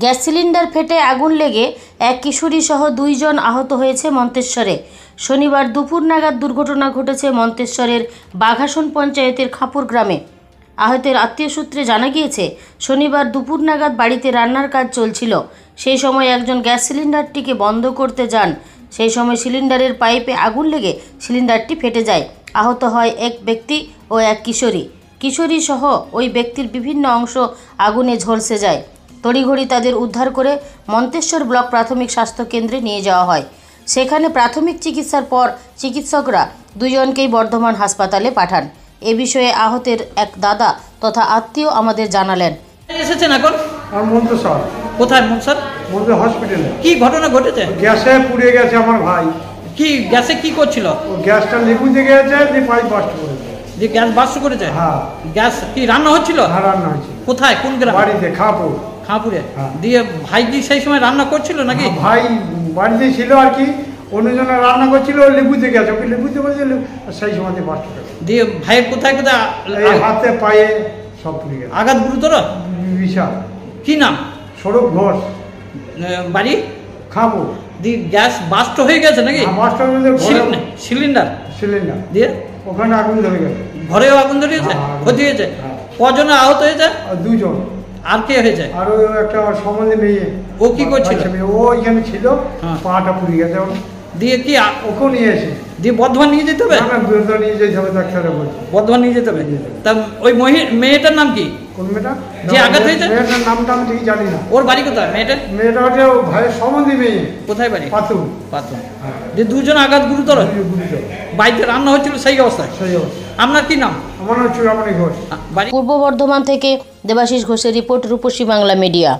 Gas cylinder ফেটে আগুন লেগে এক কিশোরী সহ 2 জন আহত হয়েছে মন্তেশ্বরে। শনিবার দুপুর নাগাদ দুর্ঘটনা ঘটেছে মন্তেশ্বরের বাঘাসন পঞ্চায়েতের খাপুর গ্রামে। আহতের আত্মীয় সূত্রে জানা গিয়েছে, শনিবার দুপুর নাগাদ বাড়িতে রান্নার কাজ চলছিল। সেই সময় একজন গ্যাস সিলিন্ডারটিকে বন্ধ করতে যান। সেই সময় সিলিন্ডারের পাইপে আগুন লেগে সিলিন্ডারটি ফেটে যায়। আহত হয় এক ব্যক্তি ও এক কিশোরী সহ ওই ব্যক্তির বিভিন্ন অংশ আগুনে ঝলসে যায়। তড়িঘড়ি তাদের উদ্ধার করে মন্তেশ্বর ব্লক প্রাথমিক স্বাস্থ্য কেন্দ্রে নিয়ে যাওয়া হয়। সেখানে প্রাথমিক চিকিৎসার পর চিকিৎসকরা 2 জনকেই বর্ধমান হাসপাতালে পাঠান। এ বিষয়ে আহতের এক দাদা তথা আত্মীয় আমাদের জানালেন। এসেছেন এখন মন্তেশ্বর। কোথায়? মন্তেশ্বর হসপিটালে। কি ঘটনা ঘটেছে? গ্যাসে পুড়ে গেছে আমার ভাই। কি গ্যাসে কি করছিল? ও গ্যাসটা লিকুইডে গেছে, যে পাইপ বাস্ট করেছে। যে গ্যাস বাস্ট করেছে? হ্যাঁ। গ্যাস কি রান্না হচ্ছিল? হ্যাঁ, রান্না হচ্ছে। কোথায়? কোন গ্রামে? বাড়িতে, খাপুর। খাপুরে। হ্যাঁ। দিয়ে ভাই কি সেই সময় রান্না করছিল নাকি? ভাই বাড়িতে ছিল আর কি, অন্যজনে রান্না করছিল, লিকুইডে গেছে, ওকে লিকুইডে করেছে, সেই সময় বাস্ট করেছে। দিয়ে ভাইয়ের কোথায় কোথায়? হাতে পায়ে সব পুড়ে গেছে। আঘাত গুরুতর? বিশাল। কি নাম? সৌরভ ঘোষ। বাড়ি? খাপুর। দিয়ে গ্যাস বাস্ট হয়ে গেছে নাকি? বাস্ট হয়ে গেছে। সিলিন্ডার দিয়ে ওখানে আগুন ধরে গেছে। ঘরেও আগুন ধরিয়েছে? ক্ষতি হয়েছে? কজনে আহত হয়েছে? 2 জন। আর কে হয়েছে? আর একটা সম্বন্ধে মেয়ে। ও কি করছিল? ও এখানে ছিল, পাটা পুড়ে গেছে। দিয়ে কি ওকেও নিয়ে এসে দিয়ে বর্ধমান নিয়ে যেতে হবে? নিয়ে যেতে হবে, ডাক্তারে বলছে বর্ধমান নিয়ে যেতে হবে। তা ওই মেয়েটার নাম কি? কোন মেয়েটা? যে আঘাত হয়েছে? মেয়েটার নামটা আমি ঠিক জানি না। ওর বাড়ি কোথায়? মেয়েটা হচ্ছে ভাইয়ের সম্বন্ধে মেয়ে। কোথায় বাড়ি? পাতুল। যে 2 জন আঘাত গুরুতর? বাড়িতে রান্না হচ্ছিল সেই অবস্থায়? সেই অবস্থায়। আপনার কি নাম? আমার নাম চূড়ামণি ঘোষ। পূর্ব বর্ধমান থেকে দেবাশিস ঘোষের রিপোর্ট, রূপসী বাংলা মিডিয়া।